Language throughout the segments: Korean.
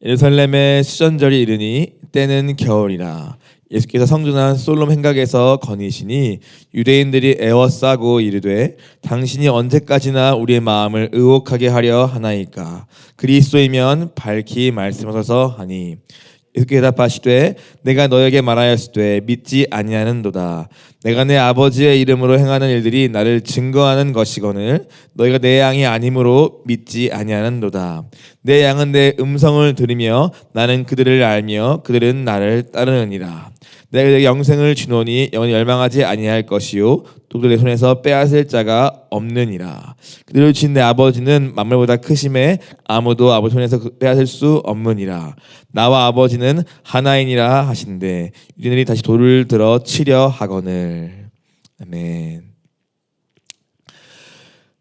예루살렘에 수전절이 이르니 때는 겨울이라. 예수께서 성전한 솔롬 행각에서 거니시니 유대인들이 애워싸고 이르되 당신이 언제까지나 우리의 마음을 의혹하게 하려 하나이까. 그리스도이면 밝히 말씀하소서 하니 예수께서 대답하시되 내가 너에게 말하였으되 믿지 아니하는도다. 내가 내 아버지의 이름으로 행하는 일들이 나를 증거하는 것이거늘 너희가 내 양이 아니므로 믿지 아니하는도다. 내 양은 내 음성을 들으며 나는 그들을 알며 그들은 나를 따르느니라. 내가 그들에게 영생을 주노니 영원히 멸망하지 아니할 것이요 또 그들의 손에서 빼앗을 자가 없느니라. 그들을 주신 내 아버지는 만물보다 크심에 아무도 아버지 손에서 빼앗을 수 없느니라. 나와 아버지는 하나이니라 하신대 유대인들이 다시 돌을 들어 치려 하거늘. 아멘.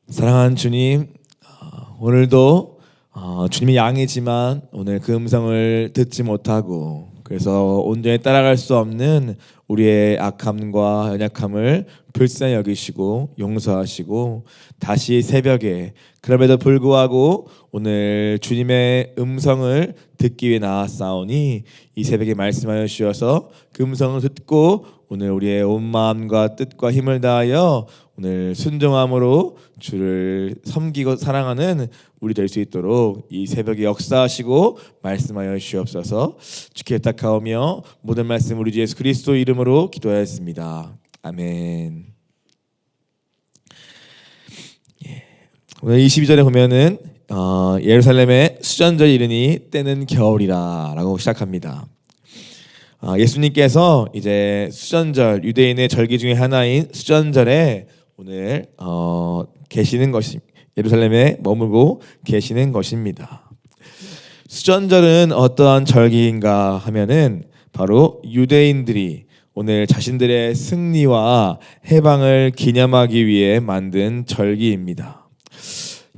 사랑하는 주님, 오늘도 주님의 양이지만 오늘 그 음성을 듣지 못하고 그래서 온전히 따라갈 수 없는 우리의 악함과 연약함을 불쌍히 여기시고 용서하시고 다시 새벽에 그럼에도 불구하고 오늘 주님의 음성을 듣기 위해 나왔사오니 이 새벽에 말씀하여 주셔서 그 음성을 듣고 오늘 우리의 온 마음과 뜻과 힘을 다하여 오늘 순종함으로 주를 섬기고 사랑하는 우리 될 수 있도록 이 새벽에 역사하시고 말씀하여 주시옵소서. 주께 부탁하오며 모든 말씀 우리 주 예수 그리스도 이름으로 기도하였습니다. 아멘. 오늘 22절에 보면은 예루살렘에 수전절이 이르니 때는 겨울이라 라고 시작합니다. 예수님께서 이제 수전절, 유대인의 절기 중에 하나인 수전절에 오늘 계시는 것이 예루살렘에 머물고 계시는 것입니다. 수전절은 어떠한 절기인가 하면은 바로 유대인들이 오늘 자신들의 승리와 해방을 기념하기 위해 만든 절기입니다.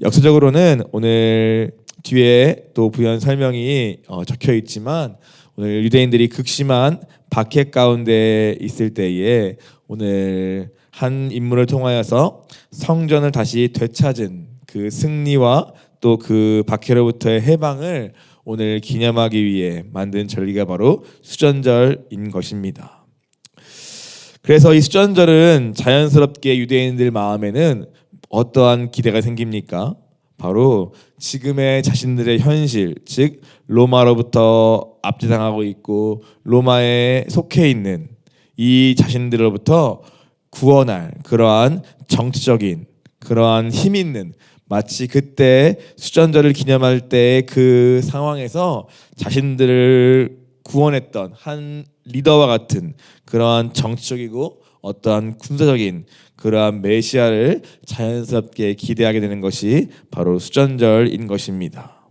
역사적으로는 오늘 뒤에 또 부연 설명이 적혀 있지만 오늘 유대인들이 극심한 박해 가운데 있을 때에 오늘 한 인물을 통하여서 성전을 다시 되찾은 그 승리와 또 그 박해로부터의 해방을 오늘 기념하기 위해 만든 절기가 바로 수전절인 것입니다. 그래서 이 수전절은 자연스럽게 유대인들 마음에는 어떠한 기대가 생깁니까? 바로 지금의 자신들의 현실, 즉 로마로부터 압제당하고 있고 로마에 속해 있는 이 자신들로부터 구원할 그러한 정치적인 그러한 힘 있는 마치 그때 수전절을 기념할 때 그 상황에서 자신들을 구원했던 한 리더와 같은 그러한 정치적이고 어떠한 군사적인 그러한 메시아를 자연스럽게 기대하게 되는 것이 바로 수전절인 것입니다.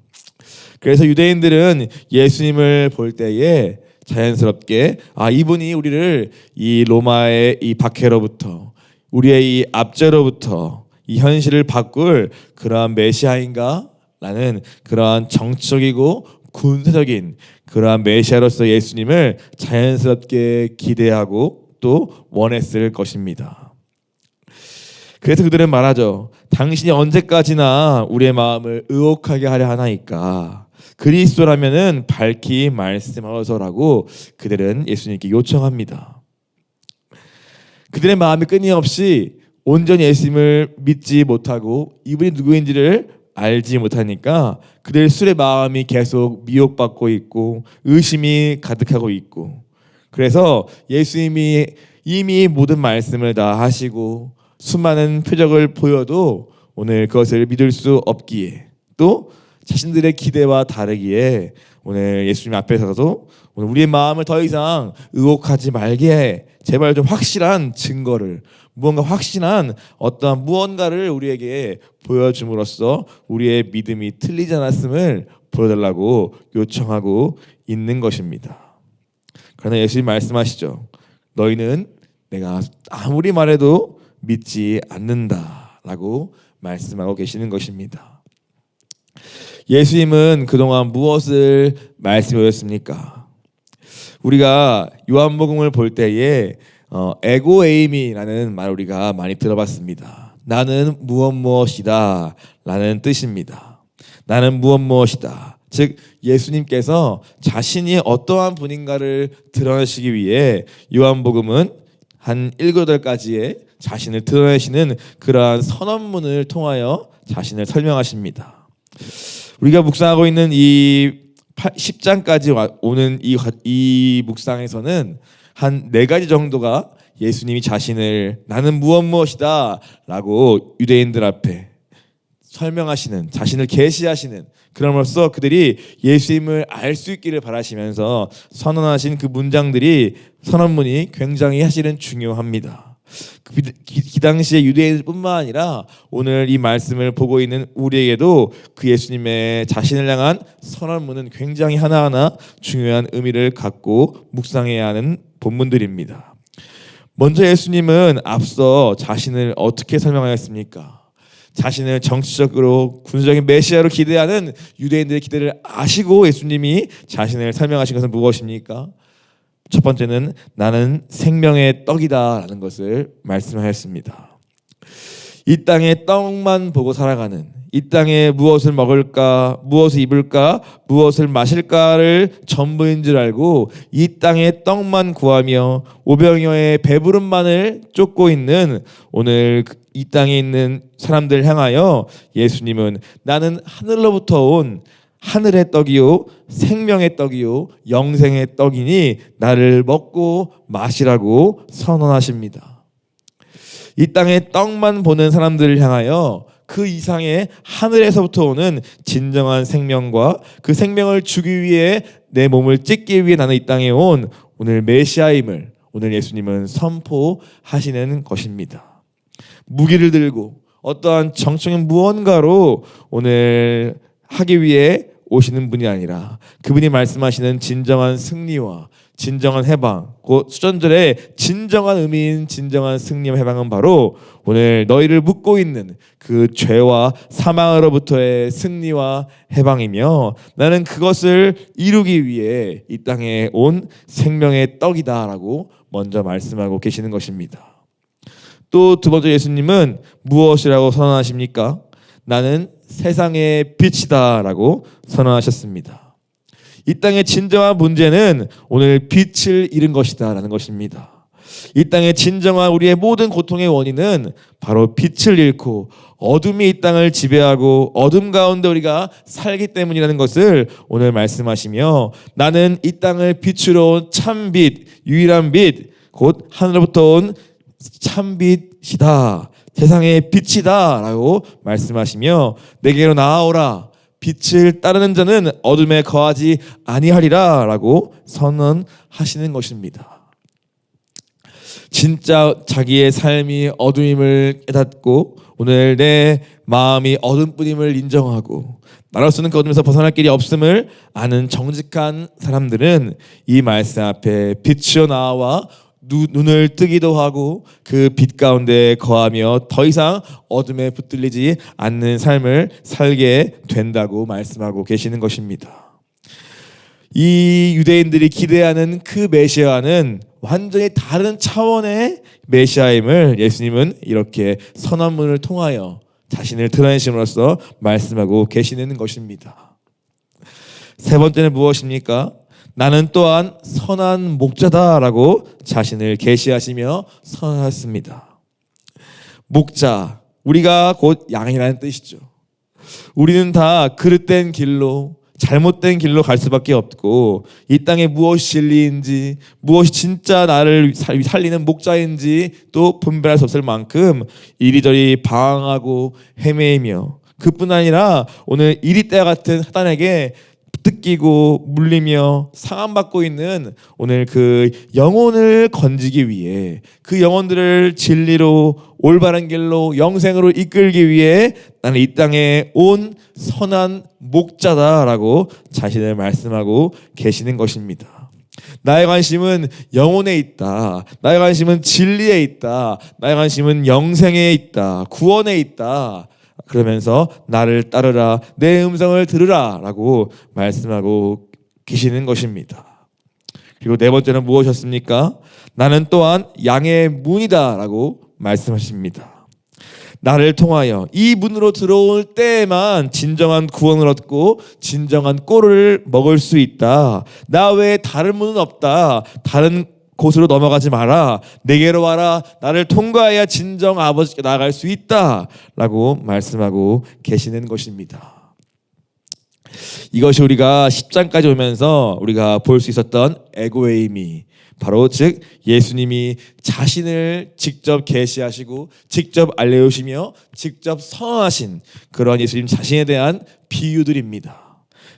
그래서 유대인들은 예수님을 볼 때에 자연스럽게 이분이 우리를 이 로마의 이 박해로부터 우리의 이 압제로부터 이 현실을 바꿀 그러한 메시아인가? 라는 그러한 정치적이고 군사적인 그러한 메시아로서 예수님을 자연스럽게 기대하고 또 원했을 것입니다. 그래서 그들은 말하죠. 당신이 언제까지나 우리의 마음을 의혹하게 하려 하나이까. 그리스도라면은 밝히 말씀하소서라고 그들은 예수님께 요청합니다. 그들의 마음이 끊임없이 온전히 예수님을 믿지 못하고 이분이 누구인지를 알지 못하니까 그들의 술의 마음이 계속 미혹받고 있고 의심이 가득하고 있고 그래서 예수님이 이미 모든 말씀을 다 하시고 수많은 표적을 보여도 오늘 그것을 믿을 수 없기에 또 자신들의 기대와 다르기에 오늘 예수님 앞에 서도 오늘 우리의 마음을 더 이상 의혹하지 말게 해. 제발 좀 확실한 증거를 무언가 확신한 어떠한 무언가를 우리에게 보여줌으로써 우리의 믿음이 틀리지 않았음을 보여달라고 요청하고 있는 것입니다. 그러나 예수님 말씀하시죠. 너희는 내가 아무리 말해도 믿지 않는다라고 말씀하고 계시는 것입니다. 예수님은 그동안 무엇을 말씀해 오셨습니까? 우리가 요한복음을 볼 때에 에고에이미라는 말 우리가 많이 들어봤습니다. 나는 무엇이다 라는 뜻입니다. 나는 무엇이다. 즉 예수님께서 자신이 어떠한 분인가를 드러내시기 위해 요한복음은 한 7~8가지의 자신을 드러내시는 그러한 선언문을 통하여 자신을 설명하십니다. 우리가 묵상하고 있는 이 10장까지 오는 이 묵상에서는 한 4가지 정도가 예수님이 자신을 나는 무엇이다 라고 유대인들 앞에 설명하시는, 자신을 계시하시는, 그럼으로써 그들이 예수님을 알 수 있기를 바라시면서 선언하신 그 문장들이, 선언문이 굉장히 사실은 중요합니다. 그 당시에 유대인뿐만 아니라 오늘 이 말씀을 보고 있는 우리에게도 그 예수님의 자신을 향한 선언문은 굉장히 하나하나 중요한 의미를 갖고 묵상해야 하는 본문들입니다. 먼저 예수님은 앞서 자신을 어떻게 설명하였습니까? 자신을 정치적으로 군사적인 메시아로 기대하는 유대인들의 기대를 아시고 예수님이 자신을 설명하신 것은 무엇입니까? 첫 번째는 나는 생명의 떡이다 라는 것을 말씀하였습니다. 이 땅의 떡만 보고 살아가는, 이 땅에 무엇을 먹을까, 무엇을 입을까, 무엇을 마실까를 전부인 줄 알고 이 땅의 떡만 구하며 오병이어의 배부름만을 쫓고 있는 오늘 이 땅에 있는 사람들 향하여 예수님은 나는 하늘로부터 온 하늘의 떡이요 생명의 떡이요 영생의 떡이니 나를 먹고 마시라고 선언하십니다. 이 땅의 떡만 보는 사람들을 향하여 그 이상의 하늘에서부터 오는 진정한 생명과 그 생명을 주기 위해 내 몸을 찢기 위해 나는 이 땅에 온 오늘 메시아임을 오늘 예수님은 선포하시는 것입니다. 무기를 들고 어떠한 정적인 무언가로 오늘 하기 위해 오시는 분이 아니라 그분이 말씀하시는 진정한 승리와 진정한 해방, 그 수전절의 진정한 의미인 진정한 승리와 해방은 바로 오늘 너희를 묶고 있는 그 죄와 사망으로부터의 승리와 해방이며 나는 그것을 이루기 위해 이 땅에 온 생명의 떡이다라고 먼저 말씀하고 계시는 것입니다. 또 두 번째 예수님은 무엇이라고 선언하십니까? 나는 세상의 빛이다 라고 선언하셨습니다. 이 땅의 진정한 문제는 오늘 빛을 잃은 것이다 라는 것입니다. 이 땅의 진정한 우리의 모든 고통의 원인은 바로 빛을 잃고 어둠이 이 땅을 지배하고 어둠 가운데 우리가 살기 때문이라는 것을 오늘 말씀하시며 나는 이 땅을 빛으로 온 참빛, 유일한 빛, 곧 하늘로부터 온 참빛이다, 세상의 빛이다 라고 말씀하시며 내게로 나아오라, 빛을 따르는 자는 어둠에 거하지 아니하리라 라고 선언하시는 것입니다. 진짜 자기의 삶이 어둠임을 깨닫고 오늘 내 마음이 어둠뿐임을 인정하고 나로서는 그 어둠에서 벗어날 길이 없음을 아는 정직한 사람들은 이 말씀 앞에 빛이여 나와 눈을 뜨기도 하고 그 빛 가운데 거하며 더 이상 어둠에 붙들리지 않는 삶을 살게 된다고 말씀하고 계시는 것입니다. 이 유대인들이 기대하는 그 메시아는 완전히 다른 차원의 메시아임을 예수님은 이렇게 선언문을 통하여 자신을 드러내심으로써 말씀하고 계시는 것입니다. 세 번째는 무엇입니까? 나는 또한 선한 목자다라고 자신을 계시하시며 선언했습니다. 목자, 우리가 곧 양이라는 뜻이죠. 우리는 다 그릇된 길로, 잘못된 길로 갈 수밖에 없고 이 땅에 무엇이 진리인지, 무엇이 진짜 나를 살리는 목자인지 또 분별할 수 없을 만큼 이리저리 방황하고 헤매이며 그뿐 아니라 오늘 이리 때와 같은 사단에게 뜯기고 물리며 상함받고 있는 오늘 그 영혼을 건지기 위해 그 영혼들을 진리로 올바른 길로 영생으로 이끌기 위해 나는 이 땅에 온 선한 목자다라고 자신을 말씀하고 계시는 것입니다. 나의 관심은 영혼에 있다. 나의 관심은 진리에 있다. 나의 관심은 영생에 있다. 구원에 있다. 그러면서 나를 따르라, 내 음성을 들으라 라고 말씀하고 계시는 것입니다. 그리고 네 번째는 무엇이었습니까? 나는 또한 양의 문이다 라고 말씀하십니다. 나를 통하여 이 문으로 들어올 때에만 진정한 구원을 얻고 진정한 꼴을 먹을 수 있다. 나 외에 다른 문은 없다. 다른 곳으로 넘어가지 마라. 내게로 와라. 나를 통과해야 진정 아버지께 나아갈 수 있다. 라고 말씀하고 계시는 것입니다. 이것이 우리가 10장까지 오면서 우리가 볼 수 있었던 에고의 의미, 바로 즉 예수님이 자신을 직접 계시하시고 직접 알려주시며 직접 선언하신 그런 예수님 자신에 대한 비유들입니다.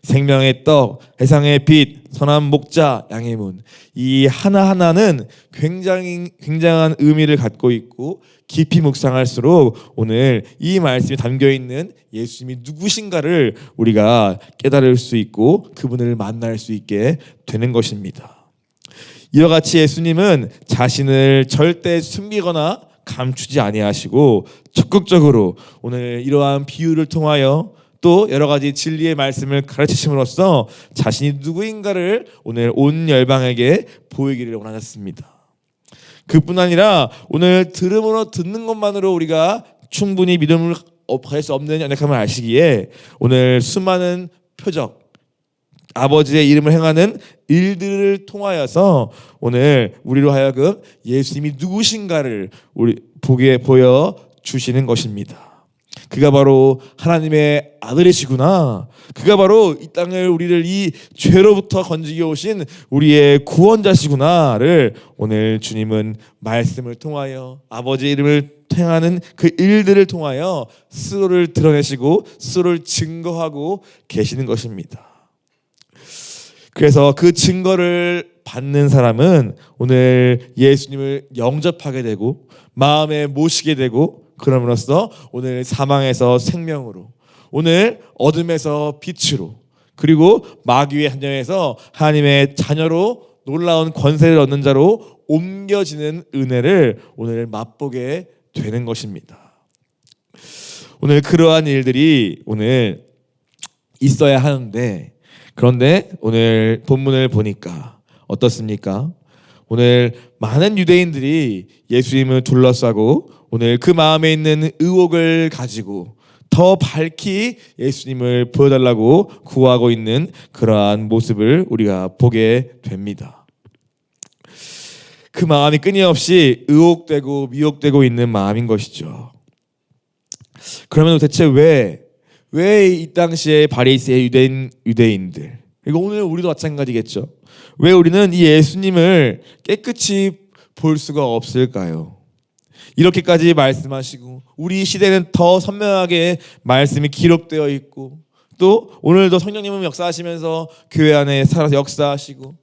생명의 떡, 세상의 빛, 선한 목자, 양의 문, 이 하나하나는 굉장한 의미를 갖고 있고 깊이 묵상할수록 오늘 이 말씀에 담겨있는 예수님이 누구신가를 우리가 깨달을 수 있고 그분을 만날 수 있게 되는 것입니다. 이와 같이 예수님은 자신을 절대 숨기거나 감추지 아니하시고 적극적으로 오늘 이러한 비유를 통하여 또 여러 가지 진리의 말씀을 가르치심으로써 자신이 누구인가를 오늘 온 열방에게 보이기를 원하셨습니다. 그뿐 아니라 오늘 들음으로 듣는 것만으로 우리가 충분히 믿음을 가질 수 없는 연약함을 아시기에 오늘 수많은 표적, 아버지의 이름을 행하는 일들을 통하여서 오늘 우리로 하여금 예수님이 누구신가를 우리 보게 보여 주시는 것입니다. 그가 바로 하나님의 아들이시구나. 그가 바로 이 땅을 우리를 이 죄로부터 건지게 오신 우리의 구원자시구나를 오늘 주님은 말씀을 통하여 아버지의 이름을 행하는 그 일들을 통하여 스스로를 드러내시고 스스로를 증거하고 계시는 것입니다. 그래서 그 증거를 받는 사람은 오늘 예수님을 영접하게 되고 마음에 모시게 되고 그럼으로써 오늘 사망에서 생명으로, 오늘 어둠에서 빛으로, 그리고 마귀의 한정에서 하나님의 자녀로 놀라운 권세를 얻는 자로 옮겨지는 은혜를 오늘 맛보게 되는 것입니다. 오늘 그러한 일들이 오늘 있어야 하는데, 그런데 오늘 본문을 보니까 어떻습니까? 오늘 많은 유대인들이 예수님을 둘러싸고 오늘 그 마음에 있는 의혹을 가지고 더 밝히 예수님을 보여달라고 구하고 있는 그러한 모습을 우리가 보게 됩니다. 그 마음이 끊임없이 의혹되고 미혹되고 있는 마음인 것이죠. 그러면 대체 왜 이 당시에 바리새의 유대인들, 그리고 오늘 우리도 마찬가지겠죠. 왜 우리는 이 예수님을 깨끗이 볼 수가 없을까요? 이렇게까지 말씀하시고 우리 시대는 더 선명하게 말씀이 기록되어 있고 또 오늘도 성령님은 역사하시면서 교회 안에 살아서 역사하시고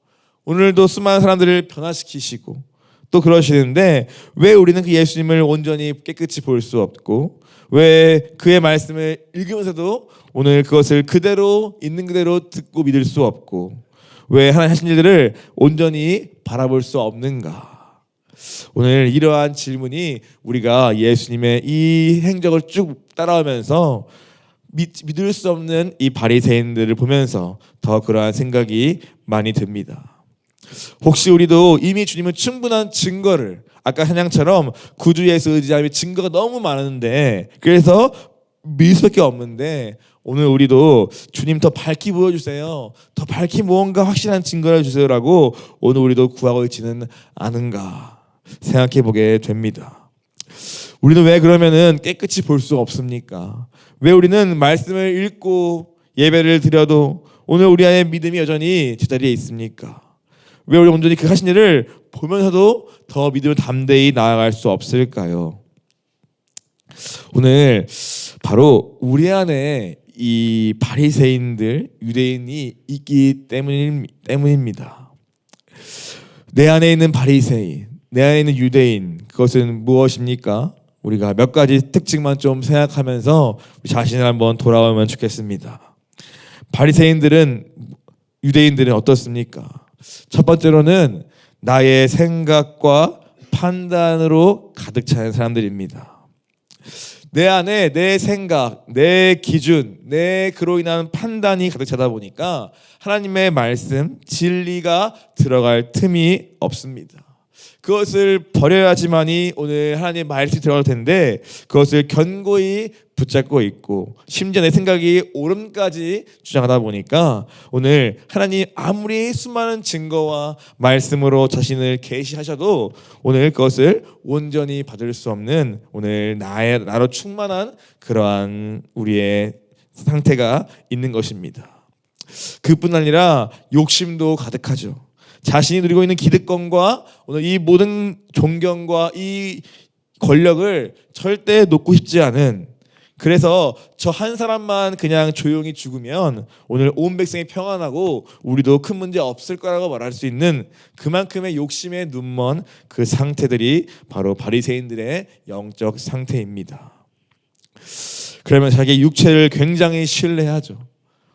오늘도 수많은 사람들을 변화시키시고 또 그러시는데 왜 우리는 그 예수님을 온전히 깨끗이 볼 수 없고 왜 그의 말씀을 읽으면서도 오늘 그것을 그대로 있는 그대로 듣고 믿을 수 없고 왜 하나님 하신 일들을 온전히 바라볼 수 없는가? 오늘 이러한 질문이 우리가 예수님의 이 행적을 쭉 따라오면서 믿을 수 없는 이 바리새인들을 보면서 더 그러한 생각이 많이 듭니다. 혹시 우리도 이미 주님은 충분한 증거를 아까 한양처럼 구주에서 의지하며 증거가 너무 많은데 그래서 믿을 수밖에 없는데 오늘 우리도 주님 더 밝히 보여주세요. 더 밝히 무언가 확실한 증거를 주세요라고 오늘 우리도 구하고 있지는 않은가 생각해 보게 됩니다. 우리는 왜 그러면은 깨끗이 볼 수 없습니까? 왜 우리는 말씀을 읽고 예배를 드려도 오늘 우리 안에 믿음이 여전히 제자리에 있습니까? 왜 우리 온전히 그 하신 일을 보면서도 더 믿음을 담대히 나아갈 수 없을까요? 오늘 바로 우리 안에 이 바리새인들, 유대인이 있기 때문입니다. 내 안에 있는 바리새인, 내 안에 있는 유대인, 그것은 무엇입니까? 우리가 몇 가지 특징만 좀 생각하면서 자신을 한번 돌아보면 좋겠습니다. 바리새인들은, 유대인들은 어떻습니까? 첫 번째로는 나의 생각과 판단으로 가득 차는 사람들입니다. 내 안에 내 생각, 내 기준, 내 그로 인한 판단이 가득 차다 보니까 하나님의 말씀, 진리가 들어갈 틈이 없습니다. 그것을 버려야지만이 오늘 하나님의 말씀이 들어갈 텐데 그것을 견고히 붙잡고 있고 심지어 내 생각이 옳음까지 주장하다 보니까 오늘 하나님 아무리 수많은 증거와 말씀으로 자신을 계시하셔도 오늘 그것을 온전히 받을 수 없는 오늘 나로 충만한 그러한 우리의 상태가 있는 것입니다. 그뿐 아니라 욕심도 가득하죠. 자신이 누리고 있는 기득권과 오늘 이 모든 존경과 이 권력을 절대 놓고 싶지 않은, 그래서 저 한 사람만 그냥 조용히 죽으면 오늘 온 백성이 평안하고 우리도 큰 문제 없을 거라고 말할 수 있는 그만큼의 욕심에 눈먼 그 상태들이 바로 바리새인들의 영적 상태입니다. 그러면 자기의 육체를 굉장히 신뢰하죠.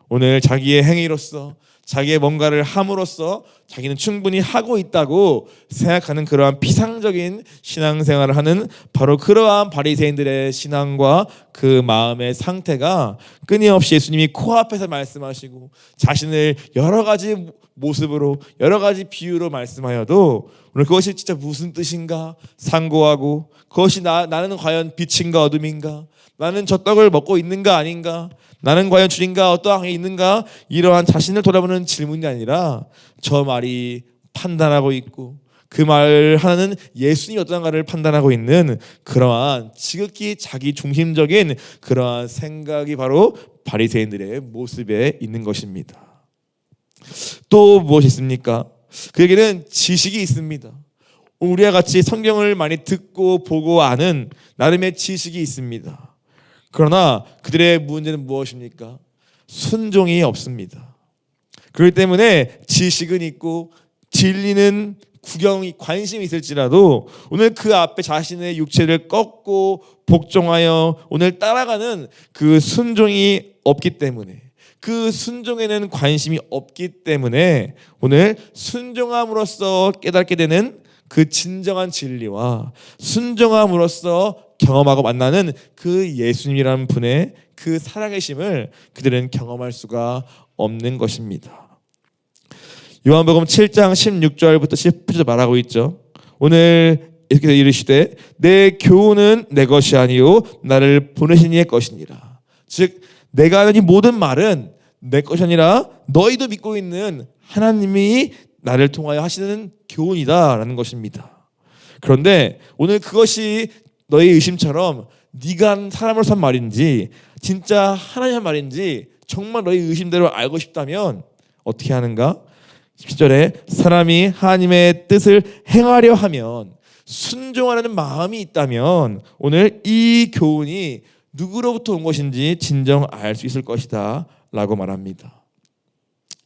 오늘 자기의 행위로서 자기의 뭔가를 함으로써 자기는 충분히 하고 있다고 생각하는 그러한 피상적인 신앙생활을 하는 바로 그러한 바리새인들의 신앙과 그 마음의 상태가 끊임없이 예수님이 코앞에서 말씀하시고 자신을 여러 가지 모습으로 여러 가지 비유로 말씀하여도 오늘 그것이 진짜 무슨 뜻인가 상고하고 그것이 나는 과연 빛인가 어둠인가, 나는 저 떡을 먹고 있는가 아닌가, 나는 과연 주님과 어떠한 게 있는가, 이러한 자신을 돌아보는 질문이 아니라 저 말이 판단하고 있고 그 말 하나는 예수님이 어떠한가를 판단하고 있는 그러한 지극히 자기 중심적인 그러한 생각이 바로 바리새인들의 모습에 있는 것입니다. 또 무엇이 있습니까? 그에게는 지식이 있습니다. 우리와 같이 성경을 많이 듣고 보고 아는 나름의 지식이 있습니다. 그러나 그들의 문제는 무엇입니까? 순종이 없습니다. 그렇기 때문에 지식은 있고 진리는 구경이 관심이 있을지라도 오늘 그 앞에 자신의 육체를 꺾고 복종하여 오늘 따라가는 그 순종이 없기 때문에, 그 순종에는 관심이 없기 때문에 오늘 순종함으로써 깨닫게 되는 그 진정한 진리와 순종함으로써 경험하고 만나는 그 예수님이라는 분의 그 살아계심을 그들은 경험할 수가 없는 것입니다. 요한복음 7장 16절부터 18절 말하고 있죠. 오늘 예수께서 이르시되 내 교훈은 내 것이 아니요 나를 보내신 이의 것이니라. 즉 내가 하는 이 모든 말은 내 것이 아니라 너희도 믿고 있는 하나님이 나를 통하여 하시는 교훈이다라는 것입니다. 그런데 오늘 그것이 너의 의심처럼 네가 한 사람으로서 한 말인지 진짜 하나님 한 말인지 정말 너의 의심대로 알고 싶다면 어떻게 하는가? 10절에 사람이 하나님의 뜻을 행하려 하면 순종하려는 마음이 있다면 오늘 이 교훈이 누구로부터 온 것인지 진정 알 수 있을 것이다 라고 말합니다.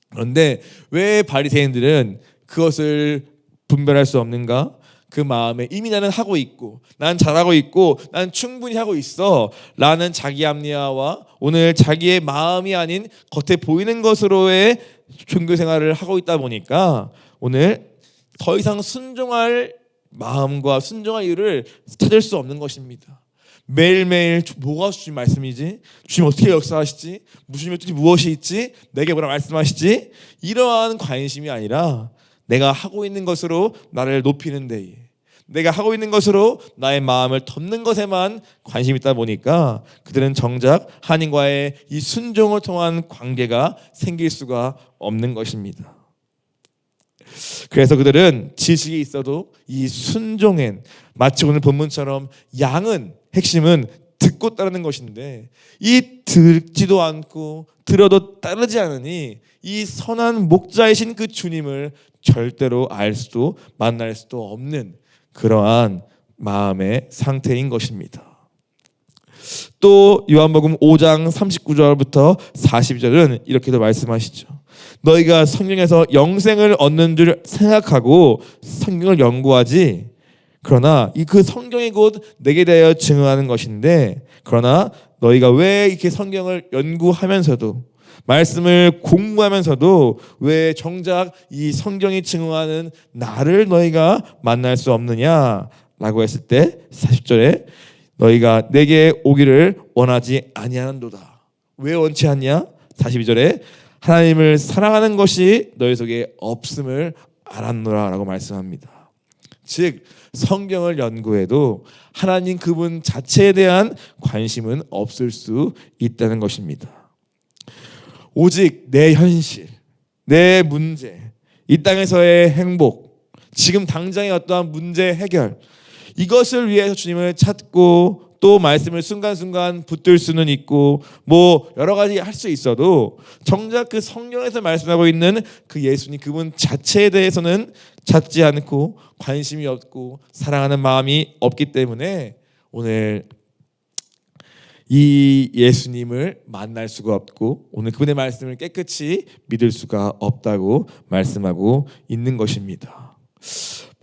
그런데 왜 바리새인들은 그것을 분별할 수 없는가? 그 마음에 이미 나는 하고 있고 난 잘하고 있고 난 충분히 하고 있어 라는 자기 합리화와 오늘 자기의 마음이 아닌 겉에 보이는 것으로의 종교생활을 하고 있다 보니까 오늘 더 이상 순종할 마음과 순종할 이유를 찾을 수 없는 것입니다. 매일매일 뭐가 주님 말씀이지? 주님 어떻게 역사하시지? 주님의 뜻이 무엇이 있지? 내게 뭐라 말씀하시지? 이러한 관심이 아니라 내가 하고 있는 것으로 나를 높이는 데에, 내가 하고 있는 것으로 나의 마음을 덮는 것에만 관심이 있다 보니까 그들은 정작 하나님과의 이 순종을 통한 관계가 생길 수가 없는 것입니다. 그래서 그들은 지식이 있어도 이 순종엔 마치 오늘 본문처럼 양은 핵심은 듣고 따르는 것인데 이 듣지도 않고 들어도 따르지 않으니 이 선한 목자이신 그 주님을 절대로 알 수도 만날 수도 없는 그러한 마음의 상태인 것입니다. 또 요한복음 5장 39절부터 40절은 이렇게도 말씀하시죠. 너희가 성경에서 영생을 얻는 줄 생각하고 성경을 연구하지, 그러나 이 그 성경이 곧 내게 대하여 증언하는 것인데, 그러나 너희가 왜 이렇게 성경을 연구하면서도 말씀을 공부하면서도 왜 정작 이 성경이 증언하는 나를 너희가 만날 수 없느냐라고 했을 때 40절에 너희가 내게 오기를 원하지 아니하는도다. 왜 원치 않냐? 42절에 하나님을 사랑하는 것이 너희 속에 없음을 알았노라 라고 말씀합니다. 즉 성경을 연구해도 하나님 그분 자체에 대한 관심은 없을 수 있다는 것입니다. 오직 내 현실, 내 문제, 이 땅에서의 행복, 지금 당장의 어떠한 문제 해결, 이것을 위해서 주님을 찾고 또 말씀을 순간순간 붙들 수는 있고 뭐 여러 가지 할 수 있어도 정작 그 성경에서 말씀하고 있는 그 예수님 그분 자체에 대해서는 찾지 않고 관심이 없고 사랑하는 마음이 없기 때문에 오늘 이 예수님을 만날 수가 없고 오늘 그분의 말씀을 깨끗이 믿을 수가 없다고 말씀하고 있는 것입니다.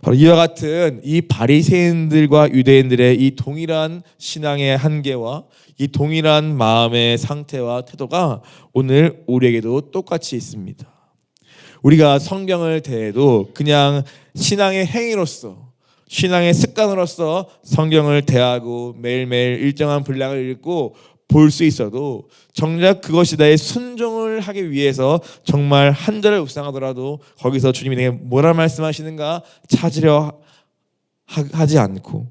바로 이와 같은 이 바리새인들과 유대인들의 이 동일한 신앙의 한계와 이 동일한 마음의 상태와 태도가 오늘 우리에게도 똑같이 있습니다. 우리가 성경을 대해도 그냥 신앙의 행위로서 신앙의 습관으로서 성경을 대하고 매일매일 일정한 분량을 읽고 볼 수 있어도 정작 그것이 나의 순종을 하기 위해서 정말 한 절을 묵상하더라도 거기서 주님이 내게 뭐라 말씀하시는가 찾으려 하지 않고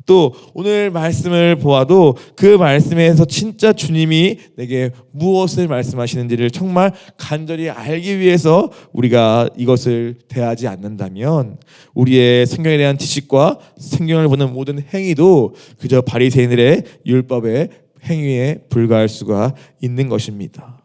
또 오늘 말씀을 보아도 그 말씀에서 진짜 주님이 내게 무엇을 말씀하시는지를 정말 간절히 알기 위해서 우리가 이것을 대하지 않는다면 우리의 성경에 대한 지식과 성경을 보는 모든 행위도 그저 바리새인들의 율법의 행위에 불과할 수가 있는 것입니다.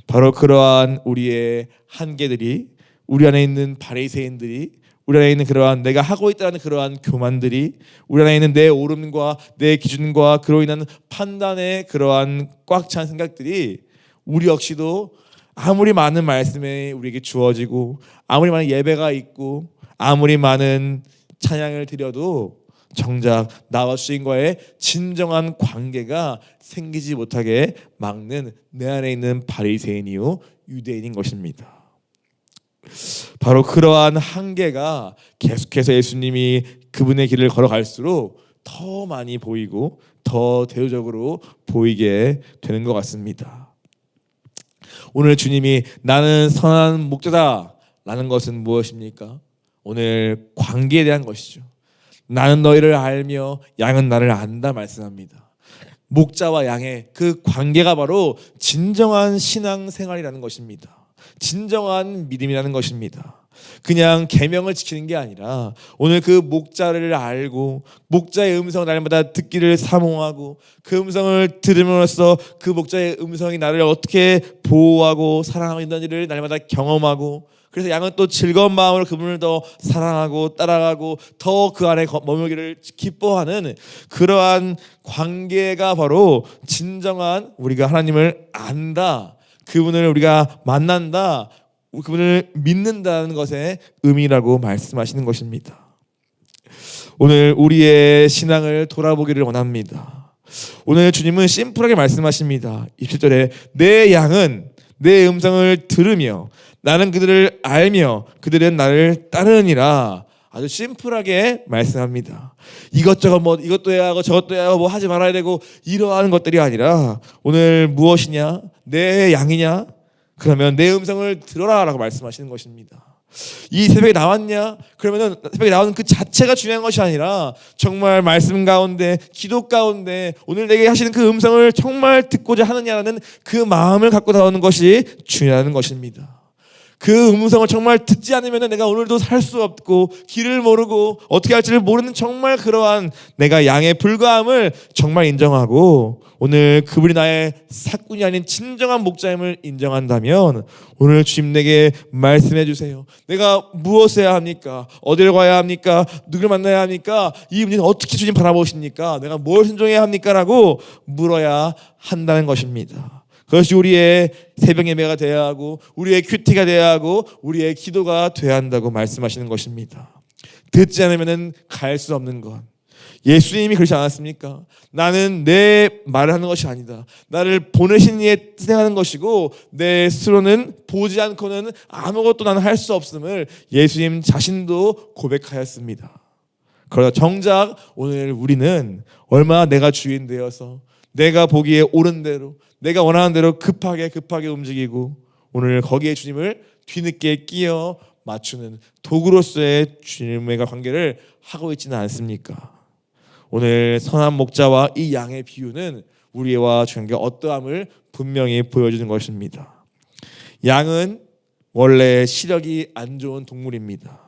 바로 그러한 우리의 한계들이 우리 안에 있는 바리새인들이 우리 안에 있는 그러한 내가 하고 있다는 그러한 교만들이 우리 안에 있는 내 옳음과 내 기준과 그로 인한 판단의 그러한 꽉 찬 생각들이 우리 역시도 아무리 많은 말씀이 우리에게 주어지고 아무리 많은 예배가 있고 아무리 많은 찬양을 드려도 정작 나와 주님과의 진정한 관계가 생기지 못하게 막는 내 안에 있는 바리새인이요 유대인인 것입니다. 바로 그러한 한계가 계속해서 예수님이 그분의 길을 걸어갈수록 더 많이 보이고 더 대우적으로 보이게 되는 것 같습니다. 오늘 주님이 나는 선한 목자다 라는 것은 무엇입니까? 오늘 관계에 대한 것이죠. 나는 너희를 알며 양은 나를 안다 말씀합니다. 목자와 양의 그 관계가 바로 진정한 신앙생활이라는 것입니다. 진정한 믿음이라는 것입니다. 그냥 계명을 지키는 게 아니라 오늘 그 목자를 알고 목자의 음성을 날마다 듣기를 사모하고 그 음성을 들음으로써 그 목자의 음성이 나를 어떻게 보호하고 사랑하고 있는지를 날마다 경험하고 그래서 양은 또 즐거운 마음으로 그분을 더 사랑하고 따라가고 더 그 안에 머물기를 기뻐하는 그러한 관계가 바로 진정한 우리가 하나님을 안다, 그분을 우리가 만난다, 그분을 믿는다는 것의 의미라고 말씀하시는 것입니다. 오늘 우리의 신앙을 돌아보기를 원합니다. 오늘 주님은 심플하게 말씀하십니다. 27절에 내 양은 내 음성을 들으며 나는 그들을 알며 그들은 나를 따르니라. 아주 심플하게 말씀합니다. 이것저것 뭐 이것도 해야 하고 저것도 해야 하고 뭐 하지 말아야 되고 이러한 것들이 아니라 오늘 무엇이냐? 내 양이냐? 그러면 내 음성을 들어라 라고 말씀하시는 것입니다. 이 새벽에 나왔냐? 그러면은 새벽에 나오는 그 자체가 중요한 것이 아니라 정말 말씀 가운데 기도 가운데 오늘 내게 하시는 그 음성을 정말 듣고자 하느냐라는 그 마음을 갖고 나오는 것이 중요한 것입니다. 그 음성을 정말 듣지 않으면 내가 오늘도 살 수 없고 길을 모르고 어떻게 할지를 모르는 정말 그러한 내가 양의 불과함을 정말 인정하고 오늘 그분이 나의 사꾼이 아닌 진정한 목자임을 인정한다면 오늘 주님 내게 말씀해 주세요. 내가 무엇을 해야 합니까? 어디를 가야 합니까? 누구를 만나야 합니까? 이 문제는 어떻게 주님 바라보십니까? 내가 뭘 순종해야 합니까? 라고 물어야 한다는 것입니다. 그것이 우리의 새벽 예배가 되어야 하고 우리의 큐티가 되어야 하고 우리의 기도가 되어야 한다고 말씀하시는 것입니다. 듣지 않으면 갈 수 없는 것. 예수님이 그러지 않았습니까? 나는 내 말을 하는 것이 아니다. 나를 보내신 이의 뜻에 하는 것이고 내 스스로는 보지 않고는 아무것도 나는 할 수 없음을 예수님 자신도 고백하였습니다. 그러나 정작 오늘 우리는 얼마나 내가 주인 되어서 내가 보기에 옳은 대로 내가 원하는 대로 급하게 움직이고 오늘 거기에 주님을 뒤늦게 끼어 맞추는 도구로서의 주님과 관계를 하고 있지는 않습니까? 오늘 선한 목자와 이 양의 비유는 우리와 주님과 어떠함을 분명히 보여주는 것입니다. 양은 원래 시력이 안 좋은 동물입니다.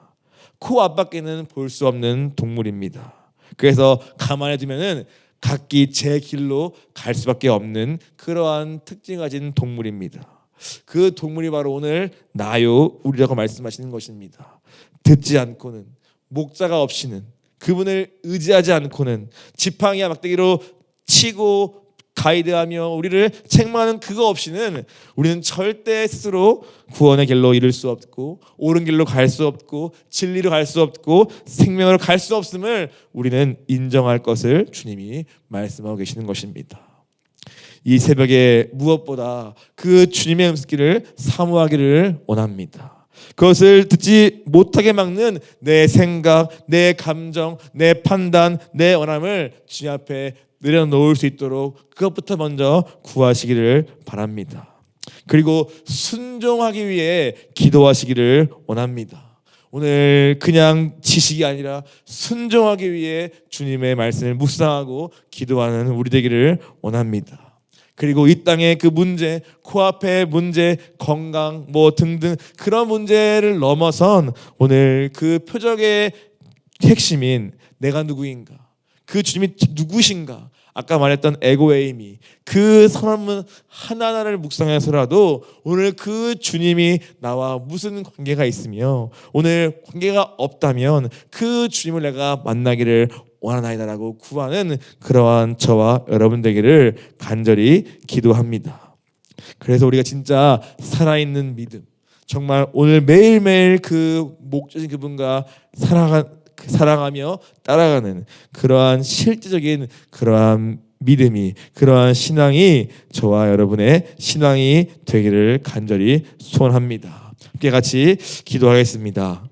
코앞밖에는 볼 수 없는 동물입니다. 그래서 가만히 두면은 각기 제 길로 갈 수밖에 없는 그러한 특징을 가진 동물입니다. 그 동물이 바로 오늘 나요 우리라고 말씀하시는 것입니다. 듣지 않고는, 목자가 없이는, 그분을 의지하지 않고는, 지팡이와 막대기로 치고 가이드하며 우리를 책망하는 그거 없이는 우리는 절대 스스로 구원의 길로 이룰 수 없고, 옳은 길로 갈 수 없고, 진리로 갈 수 없고, 생명으로 갈 수 없음을 우리는 인정할 것을 주님이 말씀하고 계시는 것입니다. 이 새벽에 무엇보다 그 주님의 음성기를 사모하기를 원합니다. 그것을 듣지 못하게 막는 내 생각, 내 감정, 내 판단, 내 원함을 주님 앞에 내려놓을 수 있도록 그것부터 먼저 구하시기를 바랍니다. 그리고 순종하기 위해 기도하시기를 원합니다. 오늘 그냥 지식이 아니라 순종하기 위해 주님의 말씀을 묵상하고 기도하는 우리 되기를 원합니다. 그리고 이 땅의 그 문제, 코앞의 문제, 건강 뭐 등등 그런 문제를 넘어선 오늘 그 표적의 핵심인 내가 누구인가, 그 주님이 누구신가, 아까 말했던 에고에이미, 그 선언문 하나하나를 묵상해서라도 오늘 그 주님이 나와 무슨 관계가 있으며 오늘 관계가 없다면 그 주님을 내가 만나기를 원하나이다라고 구하는 그러한 저와 여러분 되기를 간절히 기도합니다. 그래서 우리가 진짜 살아있는 믿음, 정말 오늘 매일매일 그 목자신 그분과 사랑하며 따라가는 그러한 실제적인 그러한 믿음이, 그러한 신앙이 저와 여러분의 신앙이 되기를 간절히 소원합니다. 함께 같이 기도하겠습니다.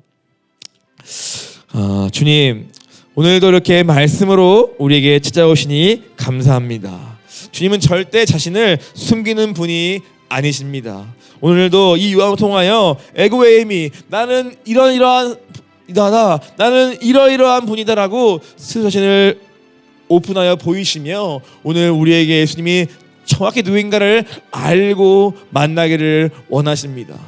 주님, 오늘도 이렇게 말씀으로 우리에게 찾아오시니 감사합니다. 주님은 절대 자신을 숨기는 분이 아니십니다. 오늘도 이 유언을 통하여 에고에이미, 나는 이러이러한 이다다, 나는 이러이러한 분이다라고 스스로 자신을 오픈하여 보이시며 오늘 우리에게 예수님이 정확히 누구인가를 알고 만나기를 원하십니다.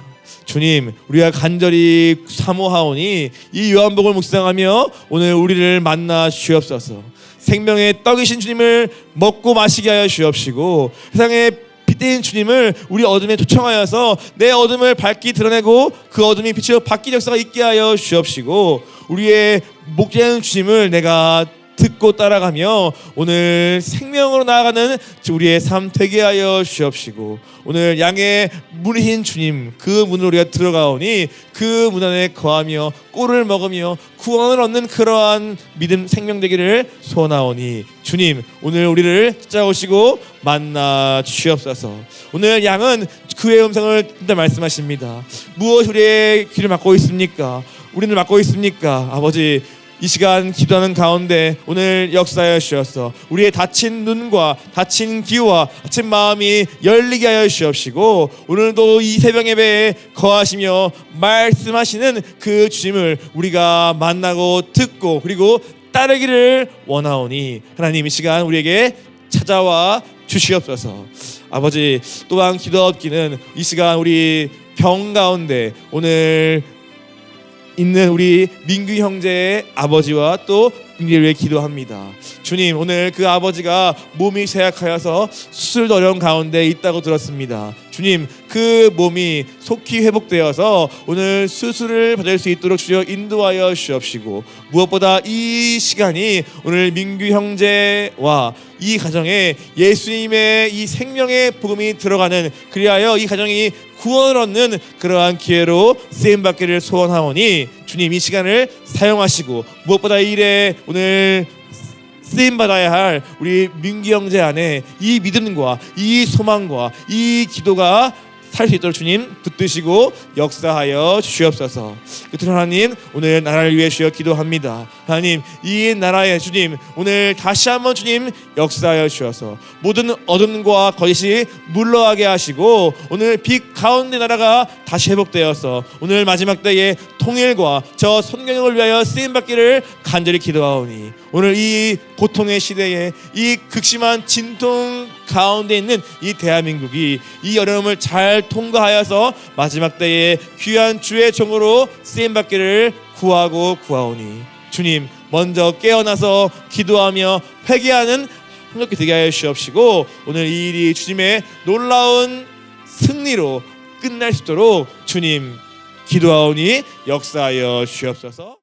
주님, 우리가 간절히 사모하오니 이 요한복음을 묵상하며 오늘 우리를 만나 주옵소서. 생명의 떡이신 주님을 먹고 마시게 하여 주옵시고, 세상의 빛대신 주님을 우리 어둠에 초청하여서 내 어둠을 밝히 드러내고 그 어둠이 빛으로 바뀌는 역사가 있게 하여 주옵시고, 우리의 목자인 주님을 내가 듣고 따라가며 오늘 생명으로 나아가는 우리의 삶 되게 하여 주옵시고, 오늘 양의 문이신 주님, 그 문으로 우리가 들어가오니 그 문 안에 거하며 꼴을 먹으며 구원을 얻는 그러한 믿음 생명 되기를 소원하오니, 주님 오늘 우리를 찾아오시고 만나 주시옵소서. 오늘 양은 그의 음성을 듣다 말씀하십니다. 무엇 우리의 귀를 막고 있습니까? 우리는 막고 있습니까? 아버지, 이 시간 기도하는 가운데 오늘 역사하여 주셔서 우리의 닫힌 눈과 닫힌 귀와 닫힌 마음이 열리게 하여 주옵시고, 오늘도 이 새벽 예배에 거하시며 말씀하시는 그 주님을 우리가 만나고 듣고 그리고 따르기를 원하오니, 하나님 이 시간 우리에게 찾아와 주시옵소서. 아버지, 또한 기도하옵기는 이 시간 우리 병 가운데 오늘 있는 우리 민규 형제의 아버지와 또 민규를 위해 기도합니다. 주님, 오늘 그 아버지가 몸이 쇠약하여서 수술도 어려운 가운데 있다고 들었습니다. 주님, 그 몸이 속히 회복되어서 오늘 수술을 받을 수 있도록 주여 인도하여 주옵시고, 무엇보다 이 시간이 오늘 민규 형제와 이 가정에 예수님의 이 생명의 복음이 들어가는, 그리하여 이 가정이 구원을 얻는 그러한 기회로 쓰임받기를 소원하오니, 주님 이 시간을 사용하시고 무엇보다 이 일에 오늘 쓰임받아야 할 우리 민기 형제 안에 이 믿음과 이 소망과 이 기도가 살 수 있도록 주님 붙드시고 역사하여 주시옵소서. 끝으로 하나님, 오늘 나라를 위해 주여 기도합니다. 하나님, 이 나라에 주님 오늘 다시 한번 주님 역사하여 주셔서 모든 어둠과 거짓이 물러가게 하시고 오늘 빛 가운데 나라가 다시 회복되어서 오늘 마지막 때의 통일과 저 성경을 위하여 쓰임받기를 간절히 기도하오니, 오늘 이 고통의 시대에 이 극심한 진통 가운데 있는 이 대한민국이 이 어려움을 잘 통과하여서 마지막 때에 귀한 주의 종으로 쓰임받기를 구하오니, 주님 먼저 깨어나서 기도하며 회개하는 한국이 되게 하여 주시옵시고, 오늘 이 일이 주님의 놀라운 승리로 끝날 수 있도록 주님 기도하오니 역사하여 주시옵소서.